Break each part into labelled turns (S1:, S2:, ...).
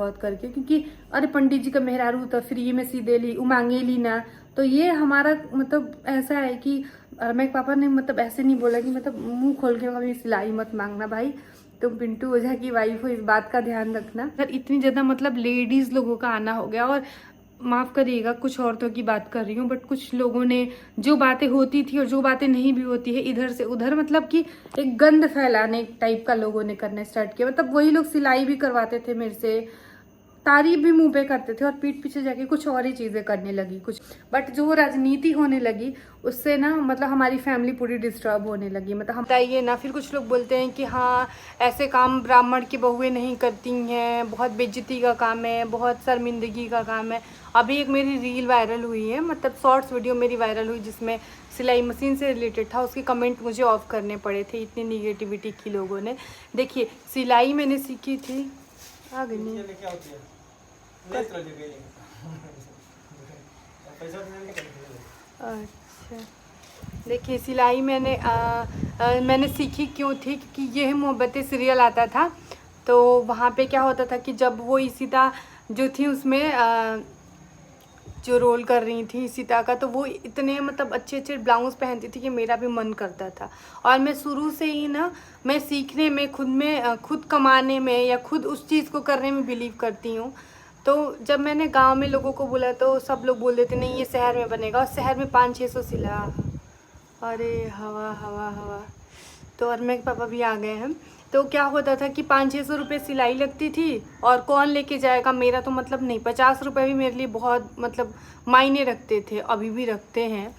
S1: बहुत करके, क्योंकि अरे पंडित जी का मेहरारू तो फ्री में सी दे ली, मांगे ली ना। तो ये हमारा मतलब ऐसा है कि मेरे पापा ने मतलब ऐसे नहीं बोला कि मतलब मुंह खोल के कभी सिलाई मत मांगना भाई, तुम पिंटू ओझा की वाइफ हो, इस बात का ध्यान रखना। अगर इतनी ज़्यादा मतलब लेडीज़ लोगों का आना हो गया, और माफ़ करिएगा कुछ औरतों की बात कर रही हूँ, बट कुछ लोगों ने जो बातें होती थी और जो बातें नहीं भी होती है इधर से उधर, मतलब कि एक गंद फैलाने टाइप का लोगों ने करना स्टार्ट किया। मतलब वही लोग सिलाई भी करवाते थे मेरे से, तारीफ भी मुंह पे करते थे, और पीठ पीछे जाके कुछ और ही चीज़ें करने लगी कुछ। बट जो राजनीति होने लगी उससे ना मतलब हमारी फैमिली पूरी डिस्टर्ब होने लगी। मतलब हम बताइए ना, फिर कुछ लोग बोलते हैं कि हाँ ऐसे काम ब्राह्मण की बहुएं नहीं करती हैं, बहुत बेइज्जती का काम है, बहुत शर्मिंदगी का काम है। अभी एक मेरी रील वायरल हुई है, मतलब शॉर्ट्स वीडियो मेरी वायरल हुई जिसमें सिलाई मशीन से रिलेटेड था, उसके कमेंट मुझे ऑफ करने पड़े थे, इतनी निगेटिविटी की लोगों ने। देखिए सिलाई मैंने सीखी थी, आ गई नहीं अच्छा। देखिए सिलाई मैंने सीखी क्यों थी, क्योंकि यह मोहब्बतें सीरियल आता था, तो वहाँ पे क्या होता था कि जब वो इशिता जो थी उसमें जो रोल कर रही थी सीता का, तो वो इतने मतलब अच्छे अच्छे ब्लाउज पहनती थी कि मेरा भी मन करता था। और मैं शुरू से ही ना, मैं सीखने में खुद कमाने में या खुद उस चीज़ को करने में बिलीव करती हूँ। तो जब मैंने गांव में लोगों को बोला तो सब लोग बोल देते नहीं ये शहर में बनेगा, और शहर में 500-600 सिला। अरे हवा हवा हवा। तो और मेरे पापा भी आ गए हैं। तो क्या होता था कि 500-600 रुपये सिलाई लगती थी, और कौन लेके जाएगा, मेरा तो मतलब नहीं, 50 रुपये भी मेरे लिए बहुत मतलब मायने रखते थे, अभी भी रखते हैं।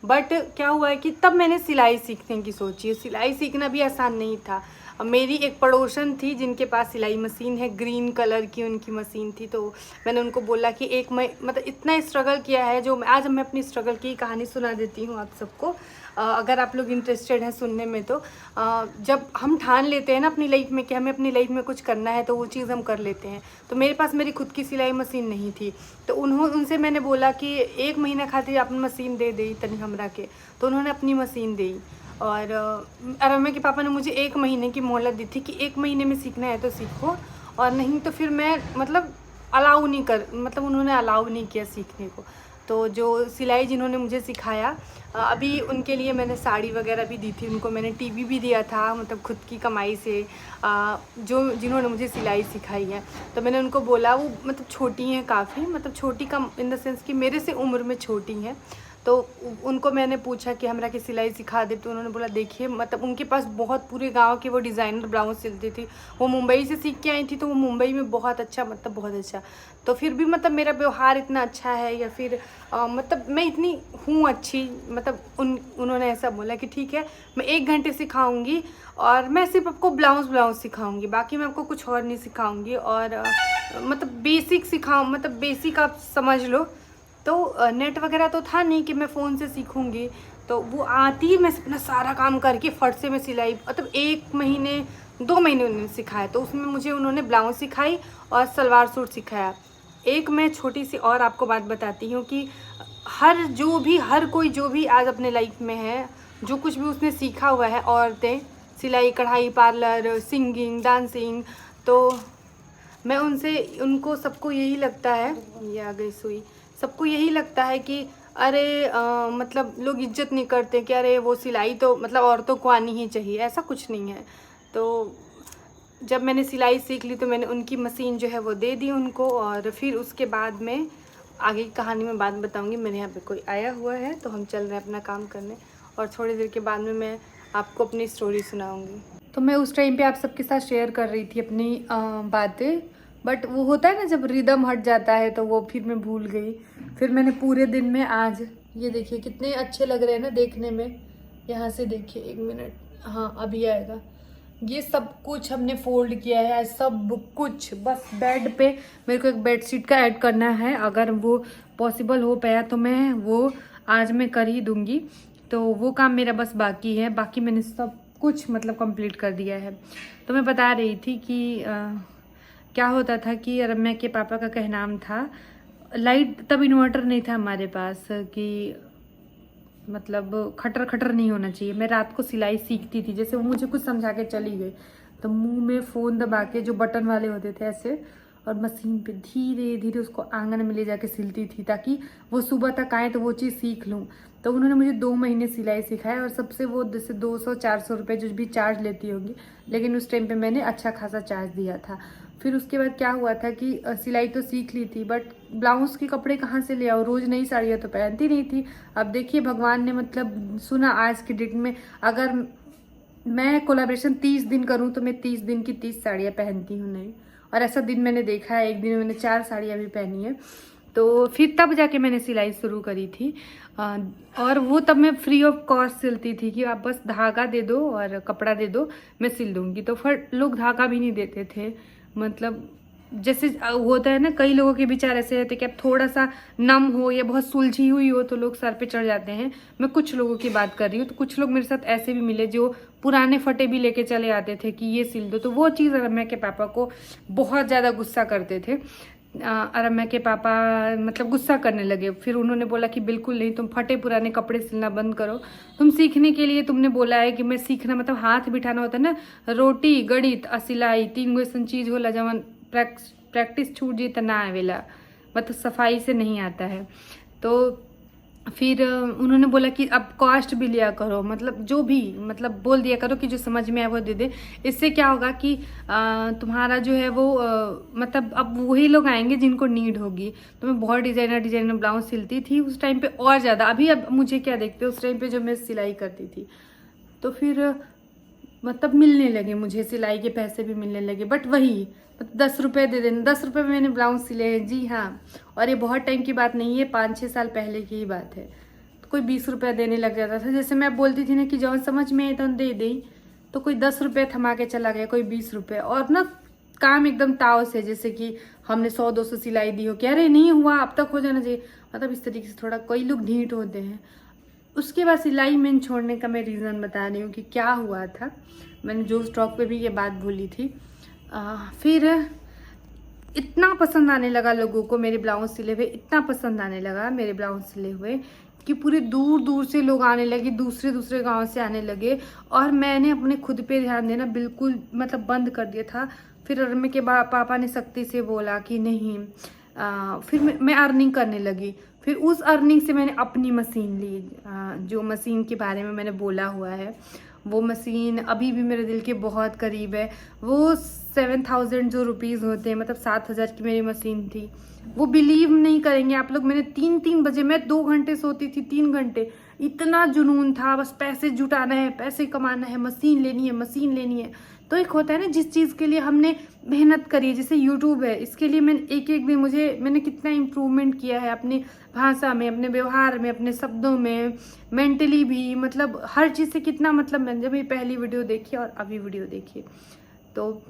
S1: बट क्या हुआ है कि तब मैंने सिलाई सीखने की सोची। सिलाई सीखना भी आसान नहीं था। मेरी एक पड़ोसन थी जिनके पास सिलाई मशीन है, ग्रीन कलर की उनकी मशीन थी, तो मैंने उनको बोला कि मतलब इतना स्ट्रगल किया है, जो आज मैं अपनी स्ट्रगल की कहानी सुना देती हूँ आप सबको, अगर आप लोग इंटरेस्टेड हैं सुनने में। तो जब हम ठान लेते हैं ना अपनी लाइफ में कि हमें अपनी लाइफ में कुछ करना है, तो वो चीज़ हम कर लेते हैं। तो मेरे पास मेरी खुद की सिलाई मशीन नहीं थी, तो उनसे मैंने बोला कि 1 महीना खातिर अपनी मशीन दे दी तनी हमरा के। तो उन्होंने अपनी मशीन दी, और रम्या के पापा ने मुझे 1 महीने की मोहलत दी थी कि 1 महीने में सीखना है तो सीखो, और नहीं तो फिर मैं मतलब उन्होंने अलाउ नहीं किया सीखने को। तो जो सिलाई जिन्होंने मुझे सिखाया, अभी उनके लिए मैंने साड़ी वगैरह भी दी थी उनको, मैंने टीवी भी दिया था, मतलब खुद की कमाई से, जिन्होंने मुझे सिलाई सिखाई है। तो मैंने उनको बोला, वो मतलब छोटी हैं काफ़ी, मतलब छोटी कम इन द सेंस कि मेरे से उम्र में छोटी हैं। तो उनको मैंने पूछा कि हमरा की सिलाई सिखा दे, तो उन्होंने बोला देखिए, मतलब उनके पास बहुत पूरे गांव के वो डिज़ाइनर ब्लाउज सिलती थी, वो मुंबई से सीख के आई थी, तो वो मुंबई में बहुत अच्छा, मतलब बहुत अच्छा। तो फिर भी मतलब मेरा व्यवहार इतना अच्छा है, या फिर मतलब मैं इतनी हूँ अच्छी, मतलब उन्होंने ऐसा बोला कि ठीक है मैं 1 घंटे सिखाऊंगी, और मैं सिर्फ आपको ब्लाउज सिखाऊंगी, बाकी मैं आपको कुछ और नहीं सिखाऊंगी, और मतलब बेसिक सिखाऊँ, मतलब बेसिक आप समझ लो। तो नेट वगैरह तो था नहीं कि मैं फ़ोन से सीखूँगी, तो वो आती मैं अपना सारा काम करके फट से मैं सिलाई, मतलब 1 महीने 2 महीने उन्होंने सिखाया। तो उसमें मुझे उन्होंने ब्लाउज सिखाई और सलवार सूट सिखाया। एक मैं छोटी सी और आपको बात बताती हूँ कि हर कोई जो भी आज अपने लाइफ में है, जो कुछ भी उसने सीखा हुआ है, औरतें सिलाई कढ़ाई पार्लर सिंगिंग डांसिंग, तो मैं उनको सबको यही लगता है, ये आ गई सुई, सबको यही लगता है कि अरे मतलब लोग इज्जत नहीं करते कि अरे वो सिलाई तो मतलब औरतों को आनी ही चाहिए, ऐसा कुछ नहीं है। तो जब मैंने सिलाई सीख ली तो मैंने उनकी मशीन जो है वो दे दी उनको, और फिर उसके बाद में आगे की कहानी में बात बताऊंगी। मेरे यहाँ पे कोई आया हुआ है तो हम चल रहे हैं अपना काम करने, और थोड़ी देर के बाद में मैं आपको अपनी स्टोरी सुनाऊंगी। तो मैं उस टाइम पे आप सबके साथ शेयर कर रही थी अपनी बातें, बट वो होता है ना जब रिदम हट जाता है तो वो फिर मैं भूल गई। फिर मैंने पूरे दिन में आज ये देखिए कितने अच्छे लग रहे हैं ना देखने में, यहाँ से देखिए 1 मिनट, हाँ अभी आएगा। ये सब कुछ हमने फोल्ड किया है, सब कुछ, बस बेड पे मेरे को एक बेडशीट का ऐड करना है, अगर वो पॉसिबल हो पाया तो मैं वो आज मैं कर ही दूंगी। तो वो काम मेरा बस बाकी है, बाकी मैंने सब कुछ मतलब कंप्लीट कर दिया है। तो मैं बता रही थी कि क्या होता था कि रम्या के पापा का कहनाम था, लाइट तब इन्वर्टर नहीं था हमारे पास, कि मतलब खटर खटर नहीं होना चाहिए। मैं रात को सिलाई सीखती थी, जैसे वो मुझे कुछ समझा के चली गई तो मुंह में फ़ोन दबा के, जो बटन वाले होते थे ऐसे, और मशीन पे धीरे धीरे उसको आंगन में ले जाके सिलती थी ताकि वो सुबह तक आए तो वो चीज़ सीख लूँ। तो उन्होंने मुझे 2 महीने सिलाई सिखाया और सबसे वो जैसे 200-400 रुपये जो भी चार्ज लेती होगी, लेकिन उस टाइम पे मैंने अच्छा खासा चार्ज दिया था। फिर उसके बाद क्या हुआ था कि सिलाई तो सीख ली थी, बट ब्लाउज़ के कपड़े कहाँ से ले आओ, रोज़ नई साड़ियाँ तो पहनती नहीं थी। अब देखिए भगवान ने मतलब सुना, आज के डेट में अगर मैं कोलैबोरेशन 30 दिन करूँ तो मैं 30 दिन की 30 साड़ियाँ पहनती हूँ नहीं, और ऐसा दिन मैंने देखा है, एक दिन में मैंने 4 साड़ियाँ भी पहनी है। तो फिर तब जाके मैंने सिलाई शुरू करी थी और वो तब मैं फ्री ऑफ कॉस्ट सिलती थी कि आप बस धागा दे दो और कपड़ा दे दो, मैं सिल दूँगी। तो फिर लोग धागा भी नहीं देते थे, मतलब जैसे होता है ना, कई लोगों के विचार ऐसे रहते कि अब थोड़ा सा नम हो या बहुत सुलझी हुई हो तो लोग सर पे चढ़ जाते हैं। मैं कुछ लोगों की बात कर रही हूँ। तो कुछ लोग मेरे साथ ऐसे भी मिले जो पुराने फटे भी लेके चले आते थे कि ये सिल दो। तो वो चीज़ रम्या के पापा को बहुत ज़्यादा गुस्सा करते थे। रम्या के पापा मतलब गुस्सा करने लगे। फिर उन्होंने बोला कि बिल्कुल नहीं, तुम फटे पुराने कपड़े सिलना बंद करो। तुम सीखने के लिए तुमने बोला है कि मैं सीखना मतलब हाथ बिठाना होता है ना, रोटी गणित और सिलाई 3 गो ऐसा चीज़ होला जवन प्रैक्टिस छूट जी तो ना आवेला, मतलब सफाई से नहीं आता है। तो फिर उन्होंने बोला कि अब कॉस्ट भी लिया करो, मतलब जो भी मतलब बोल दिया करो कि जो समझ में आए वो दे दे। इससे क्या होगा कि तुम्हारा जो है वो मतलब अब वही लोग आएंगे जिनको नीड होगी। तो मैं बहुत डिजाइनर ब्लाउज सिलती थी उस टाइम पे और ज़्यादा। अभी अब मुझे क्या देखते हो, उस टाइम पे जो मैं सिलाई करती थी तो फिर मतलब मिलने लगे, मुझे सिलाई के पैसे भी मिलने लगे। बट वही 10 रुपये दे देना, 10 रुपये में मैंने ब्लाउज सिले हैं जी हाँ। और ये बहुत टाइम की बात नहीं है, 5-6 साल पहले की ही बात है। तो कोई 20 रुपये देने लग जाता था। जैसे मैं बोलती थी ना कि जब समझ में आए तो दे दें, तो कोई 10 रुपये थमा के चला गया, कोई 20 रुपये। और ना काम एकदम ताव से, जैसे कि हमने 100-200 सिलाई दी हो, कह रहे नहीं हुआ अब तक हो जाना चाहिए, मतलब इस तरीके से थोड़ा कई लोग ढीठ होते हैं। उसके बाद सिलाई मैंने छोड़ने का मैं रीज़न बता रही हूँ कि क्या हुआ था। मैंने जो स्टॉक पे भी ये बात बोली थी। फिर इतना पसंद आने लगा लोगों को मेरे ब्लाउज सिले हुए, इतना पसंद आने लगा मेरे ब्लाउज सिले हुए कि पूरे दूर दूर से लोग आने लगे, दूसरे दूसरे गांव से आने लगे। और मैंने अपने खुद पे ध्यान देना बिल्कुल मतलब बंद कर दिया था। फिर रम्या के पापा ने सख्ती से बोला कि नहीं। फिर मैं अर्निंग करने लगी। फिर उस अर्निंग से मैंने अपनी मशीन ली, जो मशीन के बारे में मैंने बोला हुआ है वो मशीन अभी भी मेरे दिल के बहुत करीब है। वो 7,000 जो रुपीज़ होते हैं, मतलब 7,000 की मेरी मशीन थी। वो बिलीव नहीं करेंगे आप लोग, मैंने 3-3 बजे, मैं 2 घंटे सोती थी, 3 घंटे, इतना जुनून था, बस पैसे जुटाना है, पैसे कमाना है, मशीन लेनी है, मशीन लेनी है। तो एक होता है ना जिस चीज़ के लिए हमने मेहनत करी है, जैसे यूट्यूब है, इसके लिए मैंने एक दिन मैंने कितना इम्प्रूवमेंट किया है अपनी भाषा में, अपने व्यवहार में, अपने शब्दों में, मेंटली भी, मतलब हर चीज़ से कितना, मतलब मैंने जब ये पहली वीडियो देखी और अभी वीडियो देखी तो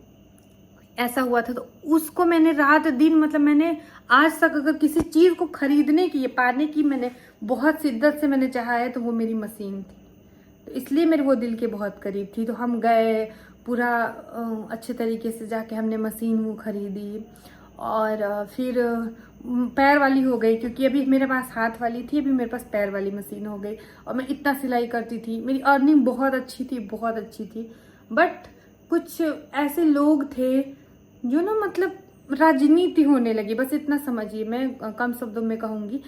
S1: ऐसा हुआ था। तो उसको मैंने रात दिन, मतलब मैंने आज तक अगर किसी चीज़ को खरीदने की, पाने की मैंने बहुत शिद्दत से मैंने चाहा है तो वो मेरी मशीन थी। तो इसलिए मेरे वो दिल के बहुत करीब थी। तो हम गए पूरा अच्छे तरीके से जाके हमने मशीन वो खरीदी और फिर पैर वाली हो गई, क्योंकि अभी मेरे पास हाथ वाली थी, अभी मेरे पास पैर वाली मशीन हो गई। और मैं इतना सिलाई करती थी, मेरी अर्निंग बहुत अच्छी थी, बहुत अच्छी थी। बट कुछ ऐसे लोग थे जो ना मतलब राजनीति होने लगी, बस इतना समझिए, मैं कम शब्दों में कहूँगी।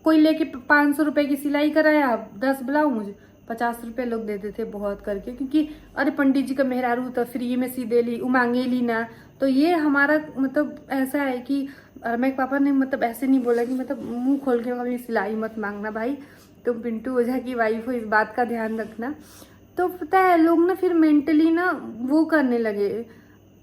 S1: कोई लेके 500 रुपये की सिलाई कराया, 10 ब्लाउज 50 रुपये लोग देते थे बहुत करके, क्योंकि अरे पंडित जी का मेहरारू तो फ्री में सी दे ली, उमांगे ली ना। तो ये हमारा मतलब ऐसा है कि मेरे पापा ने मतलब ऐसे नहीं बोला कि मतलब मुंह खोल के कभी सिलाई मत मांगना भाई, तुम पिंटू ओझा की वाइफ हो, इस बात का ध्यान रखना। तो पता है लोग ना फिर मेंटली ना वो करने लगे,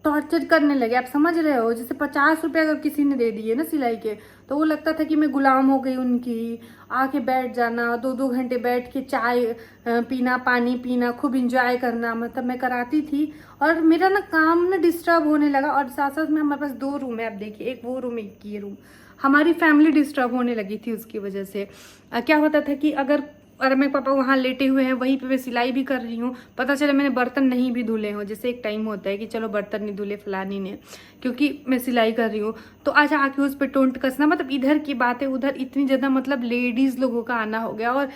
S1: टॉर्चर करने लगे, आप समझ रहे हो। जैसे 50 रुपये अगर किसी ने दे दिए ना सिलाई के, तो वो लगता था कि मैं गुलाम हो गई उनकी। आके बैठ जाना, 2-2 घंटे बैठ के चाय पीना, पानी पीना, खूब इंजॉय करना, मतलब मैं कराती थी। और मेरा ना काम ना डिस्टर्ब होने लगा। और साथ साथ में हमारे पास 2 रूम है, आप देखिए, एक वो रूम एक ये रूम, हमारी फैमिली डिस्टर्ब होने लगी थी उसकी वजह से। क्या होता था कि अगर मेरे पापा वहाँ लेटे हुए हैं, वहीं पे मैं सिलाई भी कर रही हूँ, पता चला मैंने बर्तन नहीं भी धुले हों, जैसे एक टाइम होता है कि चलो बर्तन नहीं धुले फलानी ने, क्योंकि मैं सिलाई कर रही हूँ, तो आज आके उस पर टोंट कसना, मतलब इधर की बातें उधर, इतनी ज़्यादा मतलब लेडीज़ लोगों का आना हो गया। और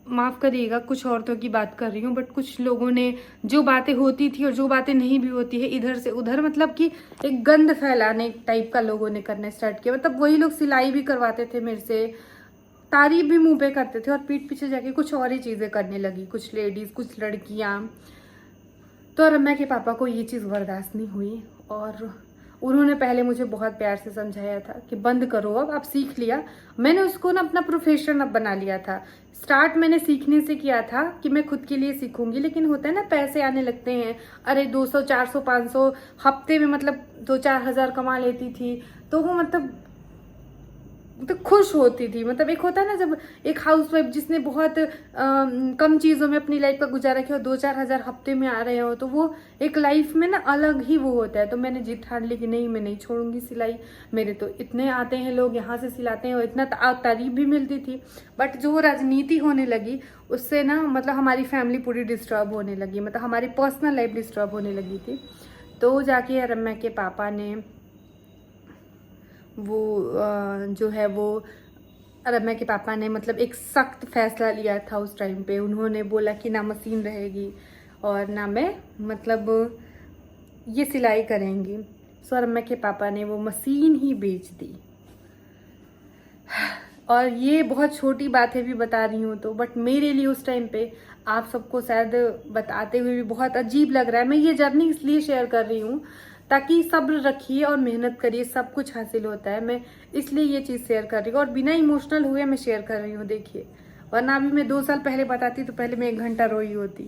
S1: माफ़ करिएगा, कुछ औरतों की बात कर रही हूँ, बट कुछ लोगों ने जो बातें होती थी और जो बातें नहीं भी होती है, इधर से उधर मतलब कि एक गंद फैलाने टाइप का लोगों ने करना स्टार्ट किया। मतलब वही लोग सिलाई भी करवाते थे मेरे से, तारीफ भी मुंह पे करते थे और पीठ पीछे जाके कुछ और ही चीज़ें करने लगी कुछ लेडीज़, कुछ लड़कियाँ। तो रम्या के पापा को ये चीज़ बर्दाश्त नहीं हुई और उन्होंने पहले मुझे बहुत प्यार से समझाया था कि बंद करो, अब आप सीख लिया। मैंने उसको ना अपना प्रोफेशन अब बना लिया था। स्टार्ट मैंने सीखने से किया था कि मैं खुद के लिए सीखूंगी, लेकिन होता है ना पैसे आने लगते हैं। अरे 200 400 500 हफ्ते में मतलब 2-4 हज़ार कमा लेती थी, तो वो मतलब तो खुश होती थी। मतलब एक होता है ना जब एक हाउसवाइफ जिसने बहुत कम चीज़ों में अपनी लाइफ का गुजारा किया और 2-4 हज़ार हफ्ते में आ रहे हो, तो वो एक लाइफ में ना अलग ही वो होता है। तो मैंने जिद ठान ली कि नहीं, मैं नहीं छोड़ूंगी सिलाई। मेरे तो इतने आते हैं लोग यहाँ से सिलाते हैं और इतना तारीफ भी मिलती थी। बट जो राजनीति होने लगी उससे ना मतलब हमारी फैमिली पूरी डिस्टर्ब होने लगी, मतलब हमारी पर्सनल लाइफ डिस्टर्ब होने लगी थी। तो जाके रम्या के पापा ने वो जो है वो रम्या के पापा ने मतलब एक सख्त फैसला लिया था उस टाइम पे। उन्होंने बोला कि ना मशीन रहेगी और ना मैं मतलब ये सिलाई करेंगी। सो रम्या के पापा ने वो मशीन ही बेच दी। और ये बहुत छोटी बातें भी बता रही हूँ तो, बट मेरे लिए उस टाइम पे आप सबको शायद बताते हुए भी बहुत अजीब लग रहा है। मैं ये जर्नी इसलिए शेयर कर रही हूँ ताकि सब्र रखिए और मेहनत करिए, सब कुछ हासिल होता है। मैं इसलिए ये चीज़ शेयर कर रही हूँ और बिना इमोशनल हुए मैं शेयर कर रही हूँ। देखिए, वरना अभी मैं 2 साल पहले बताती तो पहले मैं 1 घंटा रोई होती,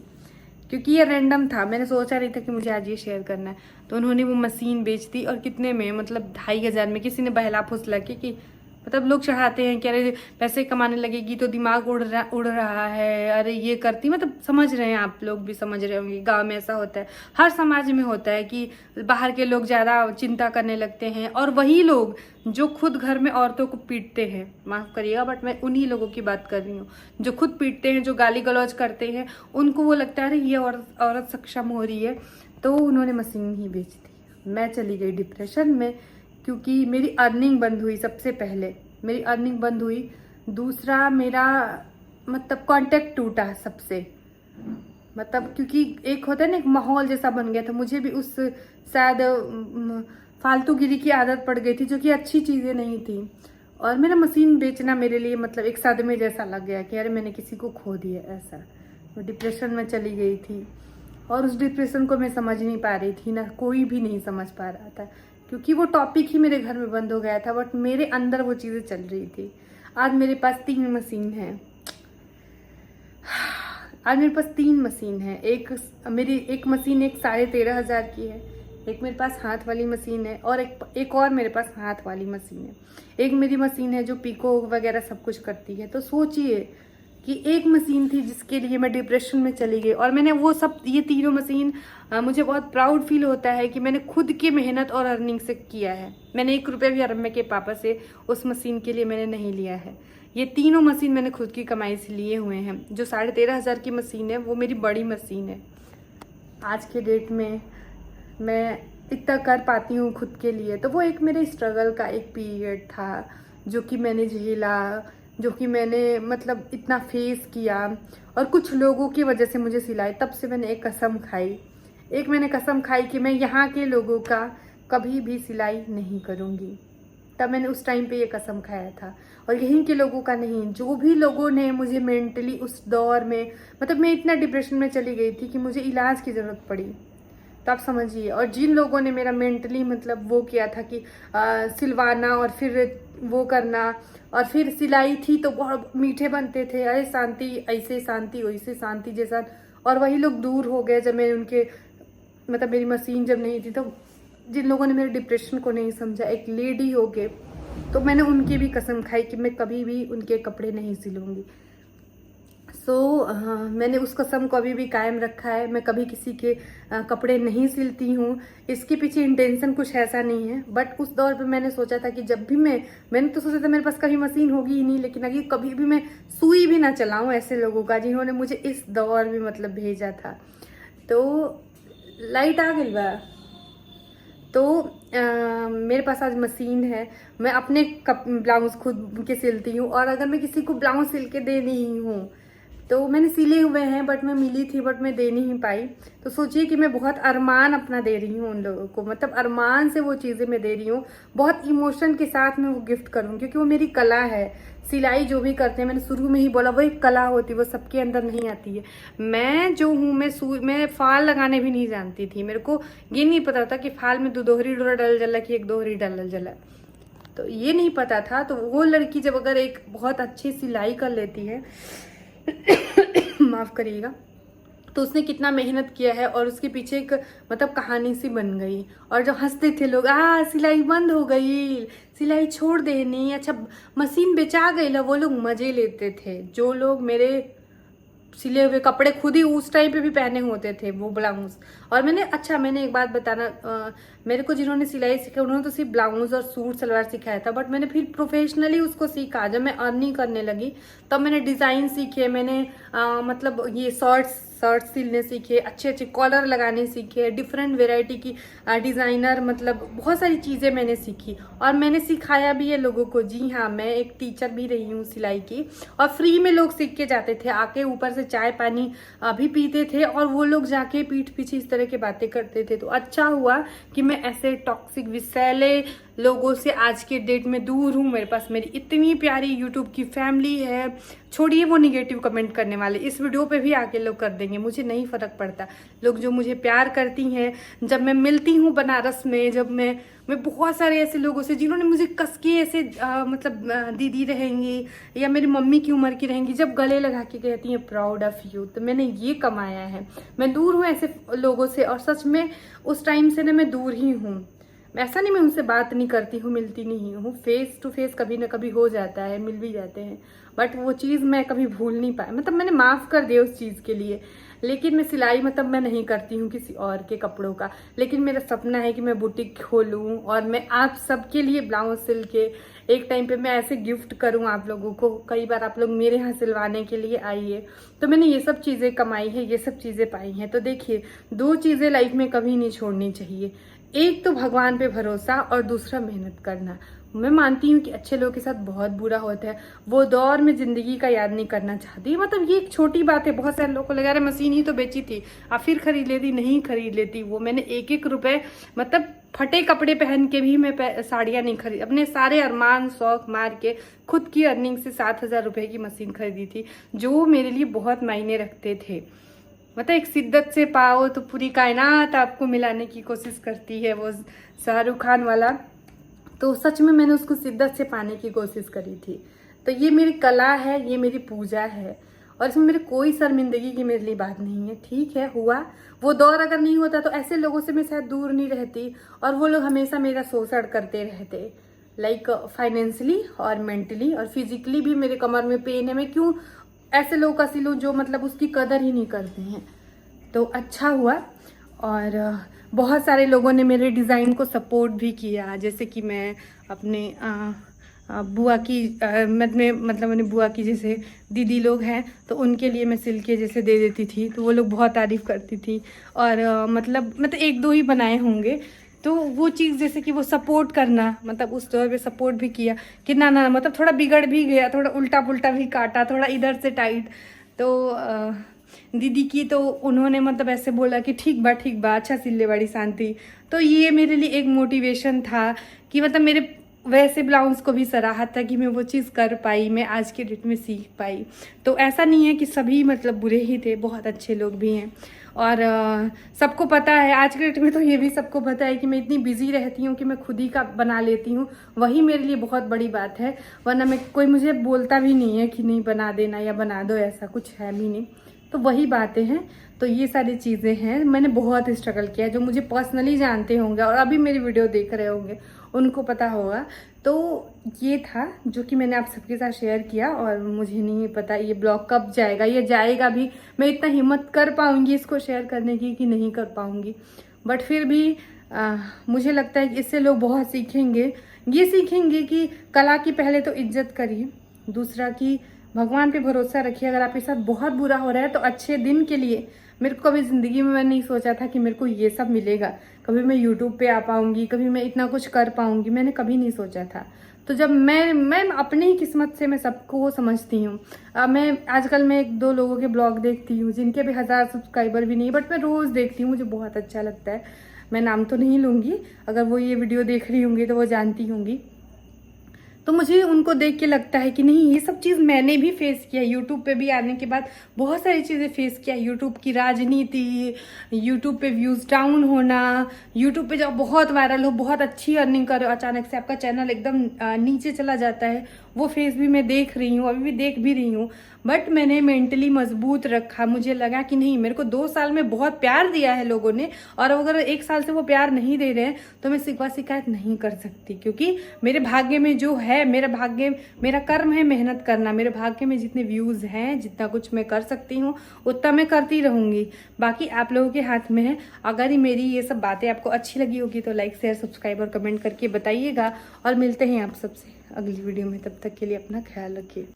S1: क्योंकि ये रैंडम था। मैंने सोचा नहीं था कि मुझे आज ये शेयर करना है। तो उन्होंने वो मशीन बेच दी और कितने में, मतलब 2,500 में। किसी ने बहला फुसला के कि मतलब लोग चढ़ाते हैं कि अरे पैसे कमाने लगेगी तो दिमाग उड़ रहा है, अरे ये करती, मतलब समझ रहे हैं, आप लोग भी समझ रहे होंगे। गांव में ऐसा होता है, हर समाज में होता है कि बाहर के लोग ज़्यादा चिंता करने लगते हैं और वही लोग जो खुद घर में औरतों को पीटते हैं, माफ़ करिएगा बट मैं उन्हीं लोगों की बात कर रही हूँ जो खुद पीटते हैं, जो गाली गलौज करते हैं, उनको वो लगता है अरे ये औरत सक्षम हो रही है। तो उन्होंने मशीन ही बेच दी। मैं चली गई डिप्रेशन में, क्योंकि मेरी अर्निंग बंद हुई। सबसे पहले मेरी अर्निंग बंद हुई, दूसरा मेरा मतलब कांटेक्ट टूटा सबसे। मतलब क्योंकि एक होता है ना, एक माहौल जैसा बन गया था। मुझे भी उस शायद फालतूगिरी की आदत पड़ गई थी, जो कि अच्छी चीज़ें नहीं थी। और मेरा मशीन बेचना मेरे लिए मतलब एक सदमे जैसा लग गया कि अरे मैंने किसी को खो दिया ऐसा। मैं डिप्रेशन में चली गई थी और उस डिप्रेशन को मैं समझ नहीं पा रही थी, ना कोई भी नहीं समझ पा रहा था, क्योंकि वो टॉपिक ही मेरे घर में बंद हो गया था। बट मेरे अंदर वो चीज़ें चल रही थी। आज मेरे पास 3 मशीन है। आज मेरे पास 3 मशीन है। मेरी एक मशीन 13,500 की है, एक मेरे पास हाथ वाली मशीन है और एक और मेरे पास हाथ वाली मशीन है। एक मेरी मशीन है जो पीको वगैरह सब कुछ करती है। तो सोचिए कि एक मशीन थी जिसके लिए मैं डिप्रेशन में चली गई और मैंने वो सब, ये तीनों मशीन, मुझे बहुत प्राउड फील होता है कि मैंने खुद की मेहनत और अर्निंग से किया है। मैंने 1 रुपया भी रम्या के पापा से उस मशीन के लिए मैंने नहीं लिया है। ये तीनों मशीन मैंने खुद की कमाई से लिए हुए हैं। जो 13,500 की मशीन है वो मेरी बड़ी मशीन है। आज के डेट में मैं इतना कर पाती हूँ खुद के लिए, तो वो एक मेरे स्ट्रगल का एक पीरियड था जो कि मैंने झेला, जो कि मैंने मतलब इतना फेस किया। और कुछ लोगों की वजह से मुझे सिलाई, तब से मैंने एक कसम खाई, मैंने कसम खाई कि मैं यहाँ के लोगों का कभी भी सिलाई नहीं करूँगी। तब मैंने उस टाइम पे ये कसम खाया था। और यहीं के लोगों का नहीं, जो भी लोगों ने मुझे मेंटली उस दौर में, मतलब मैं इतना डिप्रेशन में चली गई थी कि मुझे इलाज की ज़रूरत पड़ी, तो आप समझिए। और जिन लोगों ने मेरा मेंटली मतलब वो किया था कि सिलवाना और फिर वो करना, और फिर सिलाई थी तो बहुत मीठे बनते थे, अरे शांति ऐसे शांति वैसे शांति जैसा, और वही लोग दूर हो गए जब मैं उनके मतलब मेरी मशीन जब नहीं थी। तो जिन लोगों ने मेरे डिप्रेशन को नहीं समझा, एक लेडी हो के, तो मैंने उनकी भी कसम खाई कि मैं कभी भी उनके कपड़े नहीं सिलूँगी। मैंने उस कसम को अभी भी कायम रखा है। मैं कभी किसी के कपड़े नहीं सिलती हूँ। इसके पीछे इंटेंशन कुछ ऐसा नहीं है, बट उस दौर पे मैंने सोचा था कि जब भी मैंने तो सोचा था मेरे पास कभी मशीन होगी ही नहीं, लेकिन अगर कभी भी मैं सुई भी ना चलाऊँ ऐसे लोगों का जिन्होंने मुझे इस दौर में मतलब भेजा था। तो लाइट आ गई बा। तो मेरे पास आज मशीन है, मैं अपने ब्लाउज खुद के सिलती हूँ। और अगर मैं किसी को ब्लाउज सिल के दे रही हूँ तो मैंने सिले हुए हैं, बट मैं मिली थी बट मैं दे नहीं पाई। तो सोचिए कि मैं बहुत अरमान अपना दे रही हूँ उन लोगों को, मतलब अरमान से वो चीज़ें मैं दे रही हूँ, बहुत इमोशन के साथ मैं वो गिफ्ट करूँ, क्योंकि वो मेरी कला है। सिलाई जो भी करते हैं, मैंने शुरू में ही बोला, वो एक कला होती है, वो सबके अंदर नहीं आती है। मैं जो हूँ, मैं फाल लगाने भी नहीं जानती थी। मेरे को ये नहीं पता था कि फाल में दो दोहरी डोरा डल जला कि एक दोहरी डल जला, तो ये नहीं पता था। तो वो लड़की जब अगर एक बहुत अच्छी सिलाई कर लेती है माफ़ करिएगा, तो उसने कितना मेहनत किया है और उसके पीछे एक मतलब कहानी सी बन गई। और जब हंसते थे लोग, सिलाई बंद हो गई, सिलाई छोड़ देनी, अच्छा मशीन बेचा गई, वो लोग मज़े लेते थे। जो लोग मेरे सिले हुए कपड़े खुद ही उस टाइम पे भी पहने होते थे, वो ब्लाउज। और मैंने एक बात बताना, मेरे को जिन्होंने सिलाई सीखा उन्होंने तो सिर्फ ब्लाउज और सूट सलवार सिखाया था, बट मैंने फिर प्रोफेशनली उसको सीखा। जब मैं अर्निंग करने लगी तब मैंने डिज़ाइन सीखे, मैंने मतलब ये शर्ट सिलने सीखे, अच्छे अच्छे कॉलर लगाने सीखे, डिफरेंट वेराइटी की डिज़ाइनर, मतलब बहुत सारी चीज़ें मैंने सीखी और मैंने सिखाया भी है लोगों को। जी हाँ, मैं एक टीचर भी रही हूँ सिलाई की, और फ्री में लोग सीख के जाते थे, आके ऊपर से चाय पानी भी पीते थे, और वो लोग जाके पीठ पीछे इस तरह की बातें करते थे। तो अच्छा हुआ कि मैं ऐसे टॉक्सिक विषैले लोगों से आज के डेट में दूर हूँ। मेरे पास मेरी इतनी प्यारी यूट्यूब की फैमिली है, छोड़िए वो निगेटिव कमेंट करने वाले, इस वीडियो पे भी आके लोग कर देंगे, मुझे नहीं फ़र्क पड़ता। लोग जो मुझे प्यार करती हैं, जब मैं मिलती हूँ बनारस में, जब मैं बहुत सारे ऐसे लोगों से जिन्होंने मुझे कस के ऐसे मतलब दीदी रहेंगी या मेरी मम्मी की उम्र की रहेंगी, जब गले लगा के कहती हैं प्राउड ऑफ यू, तो मैंने ये कमाया है। मैं दूर हूँ ऐसे लोगों से, और सच में उस टाइम से ना मैं दूर ही हूँ। ऐसा नहीं मैं उनसे बात नहीं करती हूँ, मिलती नहीं हूँ, फेस टू फेस कभी ना कभी हो जाता है, मिल भी जाते हैं, बट वो चीज़ मैं कभी भूल नहीं पाई। मतलब मैंने माफ़ कर दिया उस चीज़ के लिए। लेकिन मैं सिलाई मतलब मैं नहीं करती हूँ किसी और के कपड़ों का, लेकिन मेरा सपना है कि मैं बुटीक खोलूँ और मैं आप सबके लिए ब्लाउज सिल के एक टाइम पे मैं ऐसे गिफ्ट करूँ आप लोगों को। कई बार आप लोग मेरे यहाँ सिलवाने के लिए आइए, तो मैंने ये सब चीज़ें कमाई है, ये सब चीज़ें पाई हैं। तो देखिए, दो चीज़ें लाइफ में कभी नहीं छोड़नी चाहिए, एक तो भगवान पे भरोसा और दूसरा मेहनत करना। मैं मानती हूँ कि अच्छे लोगों के साथ बहुत बुरा होता है, वो दौर में ज़िंदगी का याद नहीं करना चाहती। मतलब ये एक छोटी बात है, बहुत सारे लोगों को लगा रहा मशीन ही तो बेची थी, फिर खरीद लेती, नहीं खरीद लेती। वो मैंने एक एक रुपए मतलब फटे कपड़े पहन के भी मैं साड़ियाँ नहीं खरीद, अपने सारे अरमान शौक मार के खुद की अर्निंग से 7,000 रुपये की मशीन खरीदी थी, जो मेरे लिए बहुत मायने रखते थे। मतलब एक शिद्दत से पाओ तो पूरी कायनात आपको मिलाने की कोशिश करती है, वो शाहरुख खान वाला। तो सच में मैंने उसको शिद्दत से पाने की कोशिश करी थी। तो ये मेरी कला है, ये मेरी पूजा है, और इसमें मेरी कोई शर्मिंदगी की मेरे लिए बात नहीं है। ठीक है, हुआ वो दौर, अगर नहीं होता तो ऐसे लोगों से मैं शायद दूर नहीं रहती, और वो लोग हमेशा मेरा शोषण करते रहते, लाइक फाइनेंशियली और मेंटली और फिजिकली भी। मेरे कमर में पेन है, मैं क्यों ऐसे लोग का सिलूं जो मतलब उसकी कदर ही नहीं करते हैं। तो अच्छा हुआ, और बहुत सारे लोगों ने मेरे डिज़ाइन को सपोर्ट भी किया। जैसे कि मैं अपने बुआ की मैंने बुआ की जैसे दीदी लोग हैं, तो उनके लिए मैं सिल के जैसे दे देती थी, तो वो लोग बहुत तारीफ़ करती थी। और मतलब एक दो ही बनाए होंगे, तो वो चीज़ जैसे कि वो सपोर्ट करना, मतलब उस दौर पे सपोर्ट भी किया कि ना मतलब थोड़ा बिगड़ भी गया, थोड़ा उल्टा पुल्टा भी काटा, थोड़ा इधर से टाइट। तो दीदी की तो उन्होंने मतलब ऐसे बोला कि ठीक बा अच्छा सिलने वाली शांति। तो ये मेरे लिए एक मोटिवेशन था कि मतलब मेरे वैसे ब्लाउज को भी सराहा था कि मैं वो चीज़ कर पाई, मैं आज के डेट में सीख पाई। तो ऐसा नहीं है कि सभी मतलब बुरे ही थे, बहुत अच्छे लोग भी हैं। और सबको पता है आज के डेट में, तो ये भी सबको पता है कि मैं इतनी बिजी रहती हूँ कि मैं खुद ही का बना लेती हूँ, वही मेरे लिए बहुत बड़ी बात है। वरना मैं कोई मुझे बोलता भी नहीं है कि नहीं बना देना या बना दो, ऐसा कुछ है भी नहीं। तो वही बातें हैं। तो ये सारी चीज़ें हैं, मैंने बहुत स्ट्रगल किया है। जो मुझे पर्सनली जानते होंगे और अभी मेरी वीडियो देख रहे होंगे उनको पता होगा। तो ये था जो कि मैंने आप सबके साथ शेयर किया, और मुझे नहीं पता ये ब्लॉग कब जाएगा, ये जाएगा भी, मैं इतना हिम्मत कर पाऊँगी इसको शेयर करने की कि नहीं कर पाऊँगी। बट फिर भी मुझे लगता है कि इससे लोग बहुत सीखेंगे। ये सीखेंगे कि कला की पहले तो इज्जत करिए, दूसरा कि भगवान पे भरोसा रखिए। अगर आपके साथ बहुत बुरा हो रहा है तो अच्छे दिन के लिए मेरे को कभी ज़िंदगी में मैंने नहीं सोचा था कि मेरे को ये सब मिलेगा, कभी मैं यूट्यूब पे आ पाऊँगी, कभी मैं इतना कुछ कर पाऊँगी, मैंने कभी नहीं सोचा था। तो जब मैं अपनी ही किस्मत से मैं सबको समझती हूँ। मैं आजकल मैं 1-2 लोगों के ब्लॉग देखती हूँ जिनके भी 1000 सब्सक्राइबर भी नहीं, बट मैं रोज़ देखती हूँ, मुझे बहुत अच्छा लगता है। मैं नाम तो नहीं लूँगी, अगर वो ये वीडियो देख रही होंगी तो वो जानती होंगी। तो मुझे उनको देख के लगता है कि नहीं, ये सब चीज़ मैंने भी फेस किया। यूट्यूब पे भी आने के बाद बहुत सारी चीज़ें फेस किया। यूट्यूब की राजनीति, यूट्यूब पे व्यूज़ डाउन होना, यूट्यूब पे जब बहुत वायरल हो, बहुत अच्छी अर्निंग करो, अचानक से आपका चैनल एकदम नीचे चला जाता है, वो फेस भी मैं देख रही हूँ, अभी भी देख भी रही हूँ। बट मैंने मेंटली मजबूत रखा। मुझे लगा कि नहीं, मेरे को 2 साल में बहुत प्यार दिया है लोगों ने, और अगर 1 साल से वो प्यार नहीं दे रहे हैं तो मैं शिकवा शिकायत नहीं कर सकती, क्योंकि मेरे भाग्य में जो है, मेरा भाग्य, मेरा कर्म है मेहनत करना। मेरे भाग्य में जितने व्यूज़ हैं, जितना कुछ मैं कर सकती हूँ उतना मैं करती रहूँगी। बाकी आप लोगों के हाथ में है। अगर मेरी ये सब बातें आपको अच्छी लगी होगी तो लाइक, शेयर, सब्सक्राइब और कमेंट करके बताइएगा। और मिलते हैं आप सबसे अगली वीडियो में। तब तक के लिए अपना ख्याल रखिए।